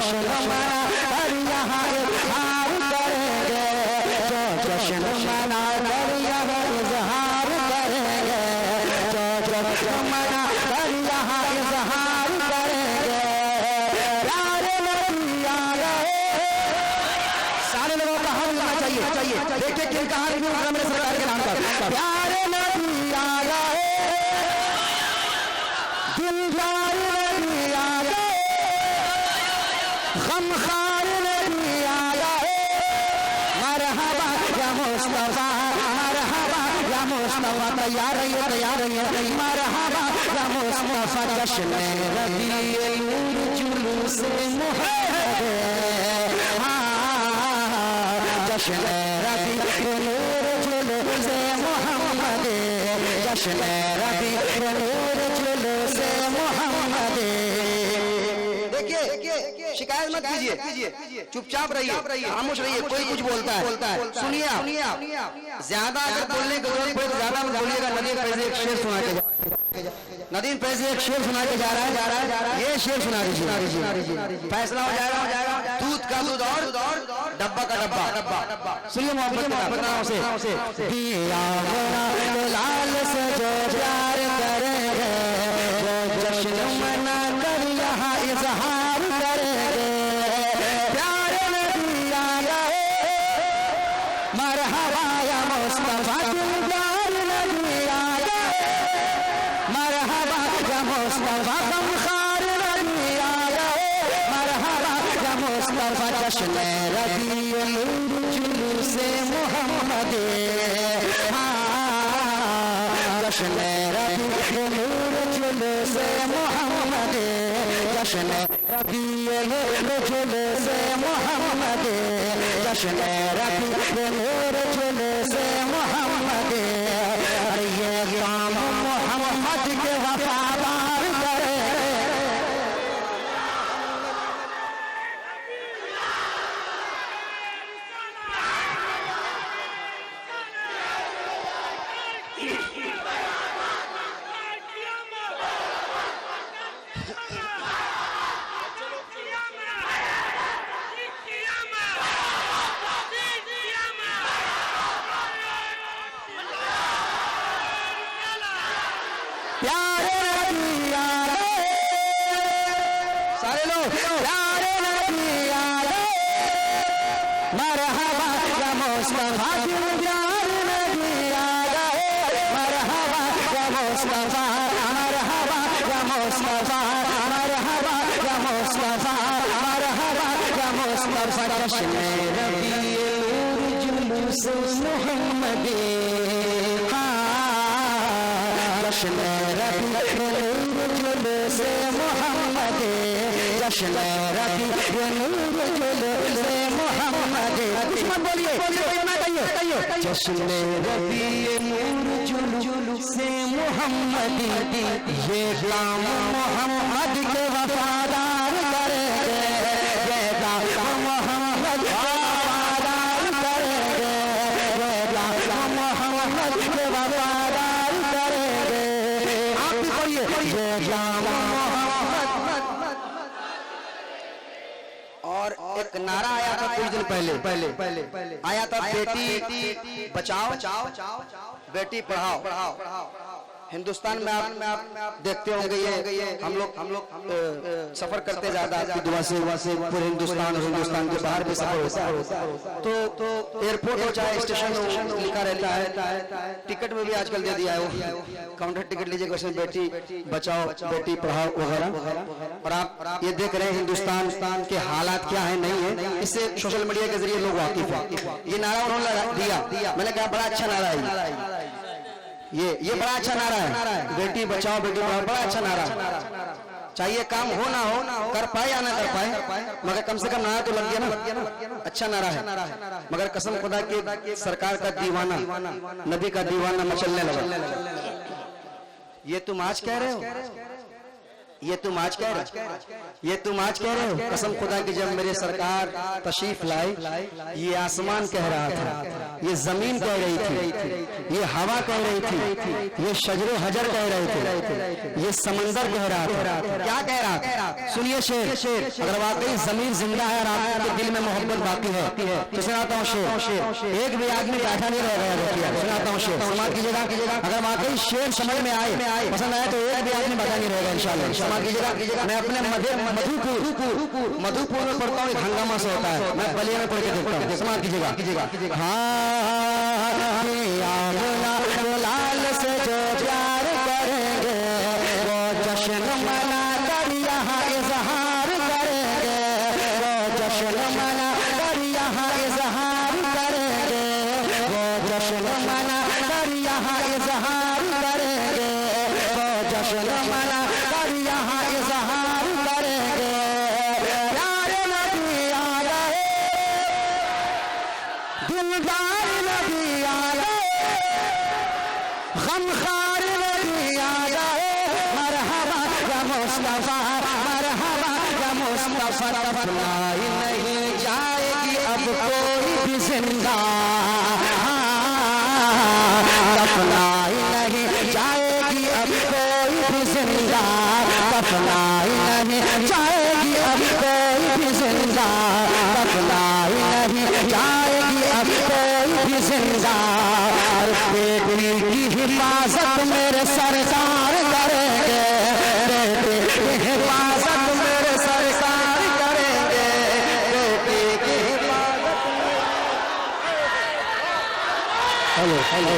जश्न मना कर यहाँ इजहार करेंगे, जो जश्न मना कर यहाँ इजहार करेंगे, जो जश्न मना कर यहाँ इजहार करेंगे। प्यारे नबी आ गए, सारे लोगों का हाथ मिलना चाहिए। देखिए किन कहानी में मेरे सरकार के नाम पर प्यारे नबी आ गए, दिलदार नबी आ गए, गमखार नबी आ गए। मरहबा या मुस्तफा, मरहबा या मुस्तफा, तैयार रहिए मरहबा या मुस्तफा। जश्न रबीउल जुलूस मुहम्मद, जश्न रबीउल जुलूस मुहम्मद, जश्न रबीउल जुलूस मुहम्मद। देखिए शिकायत मत कीजिए, चुपचाप रहिए, खामोश रहिए। कोई कुछ बोलता है सुनिए आप, ज्यादा अगर बोलने की जरूरत पड़े तो ज्यादा मत बोलिएगा। नदीम फैजी एक शेर सुना के, नदीम फैजी एक शेर सुना के जा रहा है, ये शेर सुना दीजिए, फैसला हो जाएगा। दूध का दूध और डब्बा का डब्बा। सुनिए मोहब्बत से, दिया लाल से जो प्यार करेंगे, जो जश्न मना कर यहाँ इजहार करेंगे। प्यारे नबी आ गए, मरहबा या मुस्तफा, दिलदार नबी आ गए, मरहबा या मुस्तफा, गमखार नबी आ गए, मरहबा या मुस्तफा। जश्न रबीउल जुलूस मुहम्मद, जश्न रबीउल जुलूस मुहम्मद, जश्न रबीउल जुलूस मुहम्मद, जश्न रबीउल जुलूस मुहम्मद। ये गुलाम मोहम्मद के वफादार करे, प्यारे नबी आ गए, सारे लोग प्यारे नबी आ गए, मरहबा या मुस्तफा, दिलदार नबी आ गए, मरहबा या मुस्तफा, मरहबा या मुस्तफा, मरहबा या मुस्तफा, मरहबा या मुस्तफा। जश्न रबीउल जुलूस मुहम्मद, जश्न रबीउल जुलूस मुहम्मद, जश्न रबीउल जुलूस मुहम्मद। दुश्मन बोलिए, जश्न रबीउल जुलूस मुहम्मद। ये गुलाम मोहम्मद के वफादार करेंगे, ये गुलाम मोहम्मद के वफादार करेंगे, ये गुलाम मोहम्मद के वफादार करेंगे। आप भी पढ़िए, ये गुलाम मोहम्मद। और एक नारा आया था कुछ दिन पहले आया था, बेटी बचाओ बेटी पढ़ाओ। हिंदुस्तान में आप देखते होंगे, ये हम लोग सफर करते ज्यादा आपकी दुआ से पूरे हिंदुस्तान और हिंदुस्तान के बाहर भी सफर होता है। तो एयरपोर्ट हो चाहे स्टेशन लिखा रहता है, टिकट में भी आजकल दे दिया है वो, काउंटर टिकट लीजिए, उसमें बेटी बचाओ बेटी पढ़ाओ वगैरह। और आप ये देख रहे हैं हिंदुस्तान के हालात क्या है नहीं है, इससे सोशल मीडिया के जरिए लोग वाकिफ है। ये नारा उन्होंने दिया, मैंने कहा बड़ा अच्छा नारा है ये बड़ा अच्छा नारा है, बेटी बचाओ बेटी पढ़ाओ, बड़ा अच्छा नारा। चाहिए काम हो ना हो, कर पाए या ना कर पाए, मगर कम से कम नारा तो लग गया ना, अच्छा नारा है। मगर कसम खुदा की सरकार का दीवाना, नबी का दीवाना मचलने लगा। ये तुम आज कह रहे हो, ये तुम आज कह रहे ये तुम आज कह रहे हो? कसम खुदा की जब मेरे सरकार तशरीफ लाई, ये आसमान कह रहा था, ये जमीन कह रही थी, ये हवा कह रही थी, ये शजरो हजर कह रहे थे, ये समंदर कह रहा था। क्या कह रहा था? सुनिए शेर, अगर वाकई जमीन जिंदा है और आपके दिल में मोहब्बत बाकी है तो सुनाता हूँ शेर। एक भी आदमी बैठा नहीं रहेगा, सुनाता हूँ शेर, समाज कीजिएगा। अगर वाकई शेर समझ में आए, पसंद आए तो एक भी आदमी बैठा नहीं रहेगा इंशाल्लाह। समाज कीजिएगा। मैं अपने मधुपुर में पढ़ता हूँ, हंगामा से होता है, मैं बलिया में पढ़ के देखता हूँ। समाज कीजिएगा। लाल से जो प्यार करेंगे वो जश्न मना कर यहाँ इजहार करेंगे, वो जश्न मना कर यहाँ इजहार करेंगे, वो जश्न मना कर यहाँ इजहार करेंगे, वो जश्न मना कर यहाँ इजहार करेंगे। प्यारे नबी आ गए, दिलदार नबी आ गए, गमखार नबी आ गए। मरहबा या मुस्तफा, मरहबा या मुस्तफा। दफनाई नहीं जाएगी अब कोई भी जिंदा, दफनाई नहीं जाएगी अब कोई भी जिंदा, दफनाई नहीं जाएगी अब कोई भी जिंदा, दफनाई नहीं जाएगी अब कोई भी जिंदा। और बेटी की हिफाजत मेरे सरकार करेंगे, बेटी की हिफाजत मेरे सरकार करेंगे, बेटी की हिफाजत। हेलो हेलो,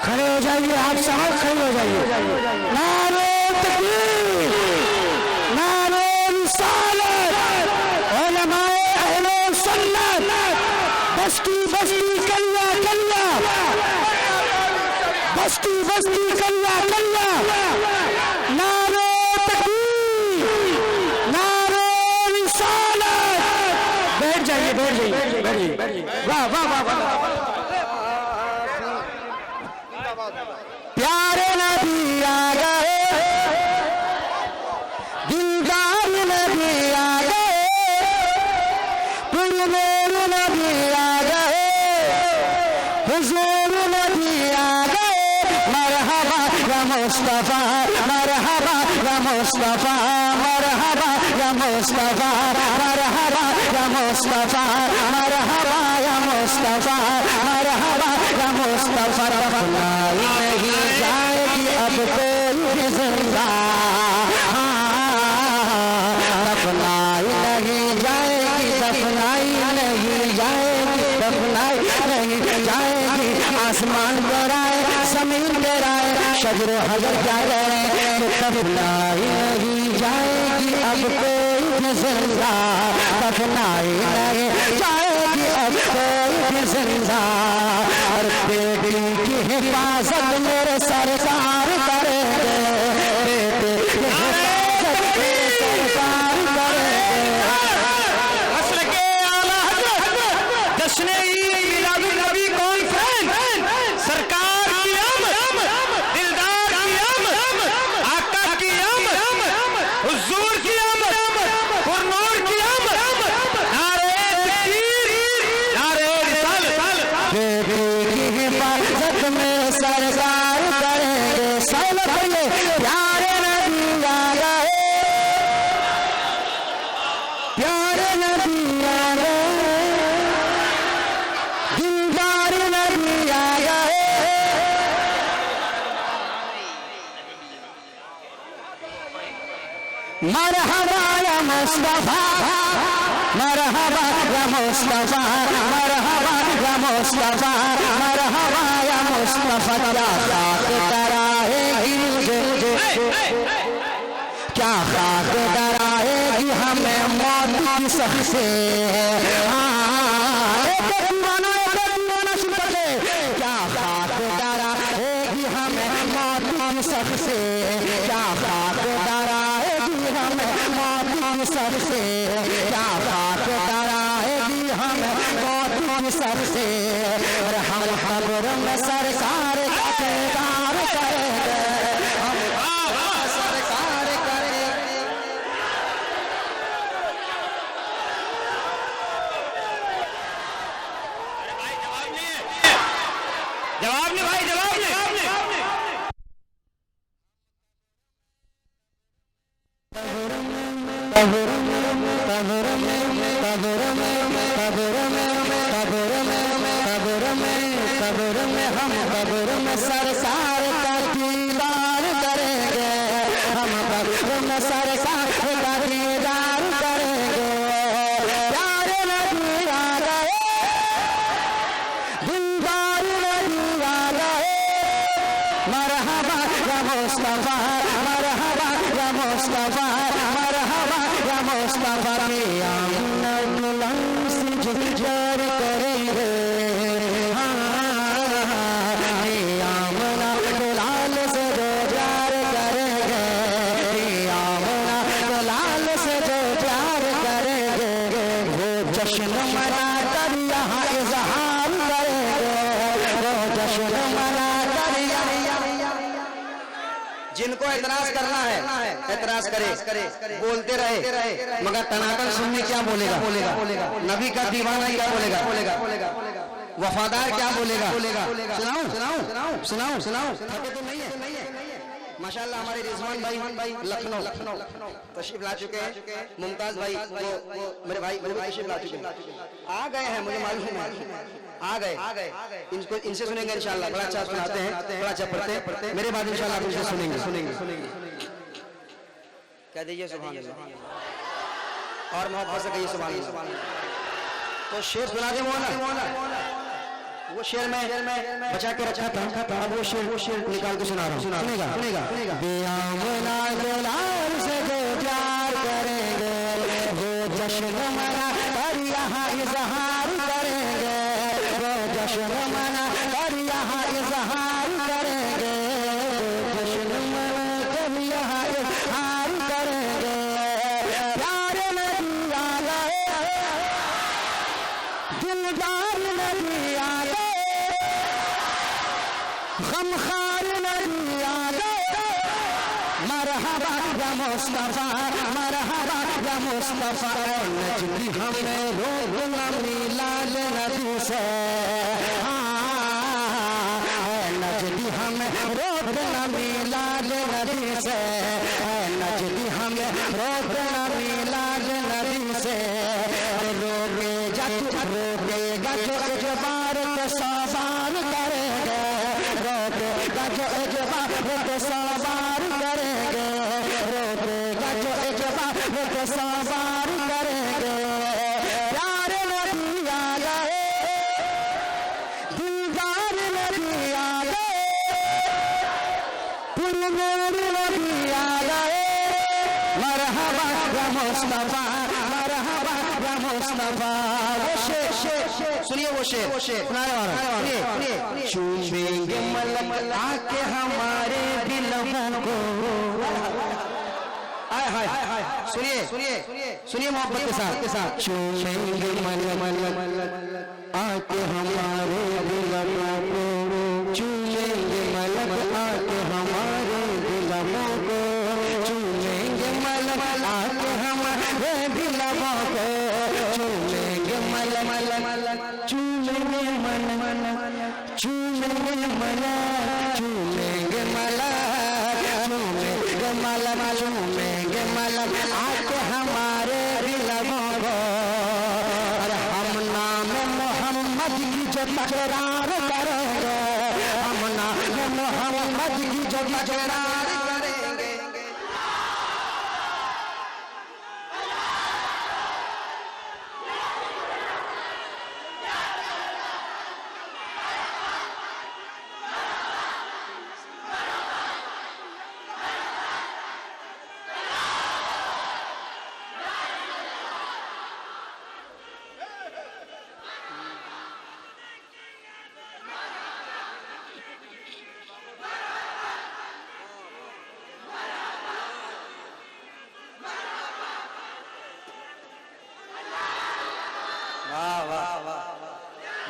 खड़े हो जाइए आप सब, खड़े हो जाइए। नारे तकबीर, नारे रिसालत, उलमाए अहले सुन्नत, बस्ती बस्ती कल्ला कल्ला, बस्ती बस्ती कल्ला कल्ला। नारे तकबीर, नारे रिसालत। बैठ जाइए, बैठ जाइए, बैठिए। वाह वाह वाह वाह। प्यारे नबी आ गए, दिलदार नबी आ गए, पुरनूर नबी आ गए, हुजूर नबी आ गए। मरहबा या मुस्तफा, मरहबा या मुस्तफा, मरहबा या मुस्तफा, मरहबा या मुस्तफा, मरहबा या मुस्तफा, मरहबा या मुस्तफा। दफनाई नहीं जाएगी अब कोई भी जिंदा, दफनाई नहीं जाएगी, दफनाई नहीं जाएगी, दफनाई नहीं जाएगी। आसमान डराए, जमीन डराए, शजर हजर क्या डरे, दफनाई नहीं जाएगी अब कोई भी जिंदा, दफनाई नहीं जाएगी अब कोई भी जिंदा। और बेटी की हिफाजत मेरे सरकार करेंगे, बेटी की हिफाजत मेरे सरकार करेंगे। असल के आला हज़रत जश्न ईद नबी कॉन्फ्रेंस, सरकार की आमद, दिलदार की आमद, आका की आमद, हुजूर की आमद, पुरनूर की आमद। नारे तकबीर, नारे रिसालत। बेटी की हिफाजत में सरकार करेंगे। साला पढ़िए, प्यारे नबी आ गए, प्यारे नबी आ गए, दिलदार नबी आ गए। मरहबा या मुस्तफा, मरहबा या मुस्तफा, मरहबा या मुस्तफा, मरहबा या मुस्तफा। क्या खाक डराएगी मुझे, क्या खाक डराएगी हमें मौत की सख्त से। क्या खाक डराएगी हमें मौत की सख्त से, क्या खाक डराएगी हमें मौत की सख्त से, क्या खाक डराएगी हमें मौत की सख्त से। और हम खबर में सरकार कब्र में हम कब्र में सरकार का दीदार करेंगे, हम कब्र में सरकार का दीदार करेंगे। प्यारे नबी आ गए, दिलदार नबी आ गए, मरहबा या मुस्तफा, मरहबा या मुस्तफा, मरहबा या मुस्तफा। जार करेंगे, आमना लाल से जो प्यार करेंगे, आमना लाल से जो प्यार करेंगे, वो जश्न मना कर यहाँ इजहार करेंगे, वो जश्न मना कर। जिनको एतराज करना है एतराज करे, बोलते रहे, मगर टनाटन सुनने क्या बोलेगा, नबी का दीवाना क्या बोलेगा, वफादार क्या बोलेगा। सुनाऊं सुनाऊं सुनाऊं सुनाऊं थके तो नहीं है। माशाल्लाह हमारे रिजवान भाई लखनऊ तशरीफ ला चुके हैं, मुमताज भाई वो मेरे भाई तशरीफ ला चुके हैं, आ गए हैं, मुझे मालूम है आ गए। इनको इनसे सुनेंगे इंशाल्लाह, बड़ा अच्छा सुनाते हैं, बड़ा अच्छा पढ़ते हैं। मेरे बाद इंशाल्लाह इनसे सुनेंगे। कह दीजिए सुभान अल्लाह और मोहब्बत से कहिए सुभान अल्लाह। तो शेर सुना दे मौलाना, वो शेर में बचा के रखा था, अब वो शेर निकाल के सुना रहा हूँ, सुनेगा। बेआमना दुलार से जो प्यार करेंगे, वो जश्न मना कर यहाँ इजहार करेंगे, वो जश्न मना कर यहाँ इजहार करेंगे, जश्न मना कर यहाँ इजहार करेंगे। प्यारे नबी आ गए, दिलदार नबी आ गए, गमखार नबी आ गए, मरहबा या मुस्तफा, मरहबा या मुस्तफा। नजदी हमें रोक नबी लाल नबी से, नजदी हमें रोक नबी लाल नबी से, नजदी हमें रोक नबी लाल नबी से। रोकेगा जो एजबार को सवार करेंगे, रोकेगा जो एजबार को सवार करेंगे, रोकेगा जो एजबार को सवार करेंगे। प्यारे नबी आ गए, दिलदार नबी आ गए, पुरनूर नबी आ गए, मरहबा या मुस्तफा, मरहबा या मुस्तफा। सुनिए वो शेर सुनाने वाला, चूमेंगे मलक आके हमारे दिलों को, सुनिए मोहब्बत के साथ। चूमेंगे मलक आके हमारे दिलों को, चूमेंगे मलक आके हमारे दिलों को, चूमेंगे मलक आके हमारे दिलों को, चूमेंगे मलक, चूमेंगे मलक, चूमेंगे मलक, चूमेंगे मलक, चूमेंगे मलक, चूमेंगे मलक आके हमारे दिलों को। और हम नाम मोहम्मद की जो तकरार करेंगे, हम नाम मोहम्मद की जो तकरार करेंगे।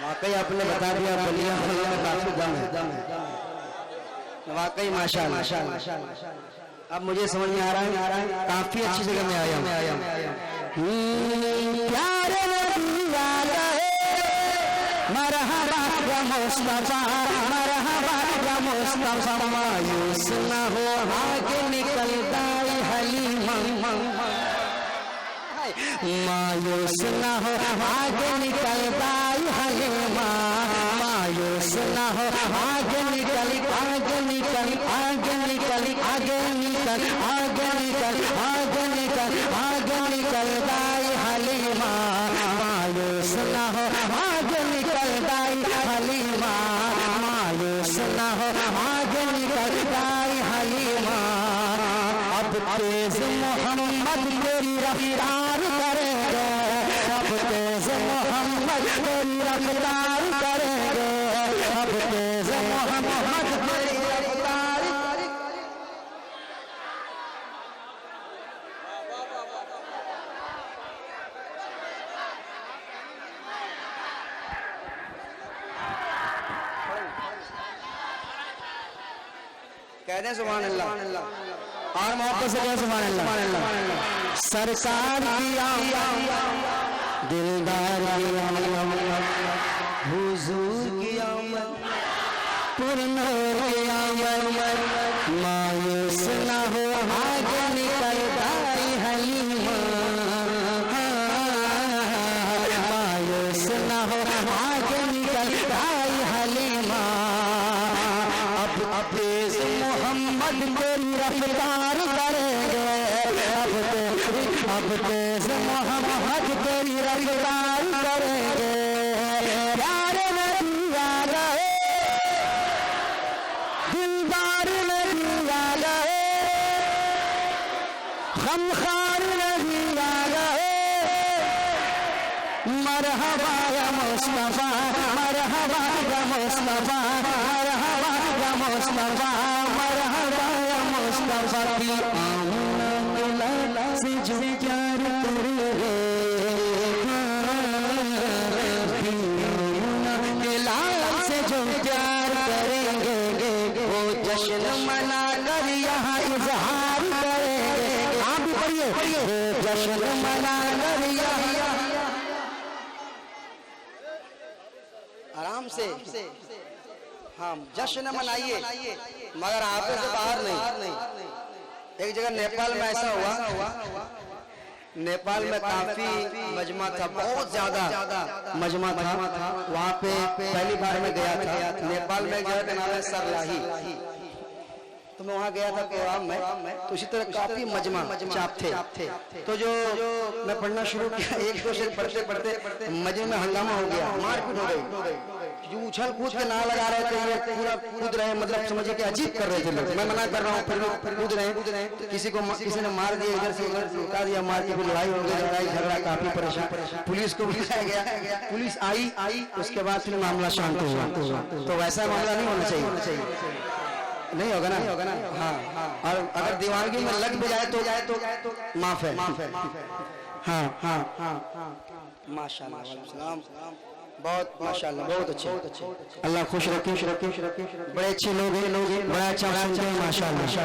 वाकई आपने बता दिया, बलिया में काफी दम है, वाकई माशाअल्लाह। अब मुझे समझ में आ रहा है, काफी अच्छी जगह में आया प्यारे नबी आ गए, मरहबा या मुस्तफा, मरहबा या मुस्तफा। मायूस न हो आगे निकलता हलीमा, मायूस न हो आगे निकलता हलीमा, मायूस सुना हो आगे निकल आगे निकल आगे निकल आगे निकल आगे निकल आगे निकल आगे निकल दाई हलीमा मायूस ना हो आगे निकल दाई हलीमा मायूस ना हो आगे निकल दाई हलीमा अब तेज मोहम्मद तेरी रफ्तार करेंगे अब तेज मोहम्मद तेरी रफ्तार करेंगे अब तेज मोहम्मद तेरी रफ्तार कह दें सुभान अल्लाह और मोहब्बत से कहें सुभान अल्लाह। सरकार की आमद दिलदार की आमद हुजूर की आमद पुरनूर की आमद मायूस ना हो आगे निकल दाई हलीमा मायूस ना हो आगे निकल दाई हलीमा अब तेज मोहम्मद तेरी रफ्तार करेंगे अब तेज मोहम्मद तेरी रफ्तार करेंगे प्यारे नबी आ गए दिलदार नबी आ गए गमखार नबी आ गए मरहबा या मुस्तफा मरहबा या मुस्तफा मरहबा या मुस्तफा मरहबा या मुस्तफा की आमना से जो प्यार करेंगे से जो प्यार करेंगे वो जश्न मना कर यहाँ इजहार करेंगे आप भी पढ़िए जश्न मना कर यहाँ आराम से हाँ जश्न मनाइए मगर आप से बाहर नहीं। एक जगह नेपाल में ऐसा हुआ नेपाल में काफी मजमा था बहुत ज्यादा मजमा था वहाँ पे पहली बार मैं गया था नेपाल में गया का नाम है सरलाही तो मैं वहाँ गया था प्रोग्राम में तो इसी तरह काफी मजमा चाप थे तो जो मैं पढ़ना शुरू किया एक दो शेर पढ़ते पढ़ते मजमे में हंगामा हो गया मारपीट हो गई जो उछल कूद के ना लगा रहे थे ये पूरा कूद रहे मतलब समझिए कि अजीब कर रहे थे लोग मैं मना कर रहा हूँ फिर कूद रहे किसी ने मार दिया इधर से उधर लुटा दिया मार के फिर लड़ाई हो गई लड़ाई झगड़ा काफी परेशान पुलिस को बुलाया गया पुलिस आई उसके बाद फिर मामला शांत हुआ तो वैसा मामला नहीं होना चाहिए नहीं होगा ना हाँ और अगर दीवानगी में लग भी जाए तो माफ है हाँ माशाल्लाह बहुत माशाल्लाह बहुत अच्छे अल्लाह खुश रखे बड़े अच्छे लोग हैं बड़ा अच्छा सुनते हैं माशाल्लाह।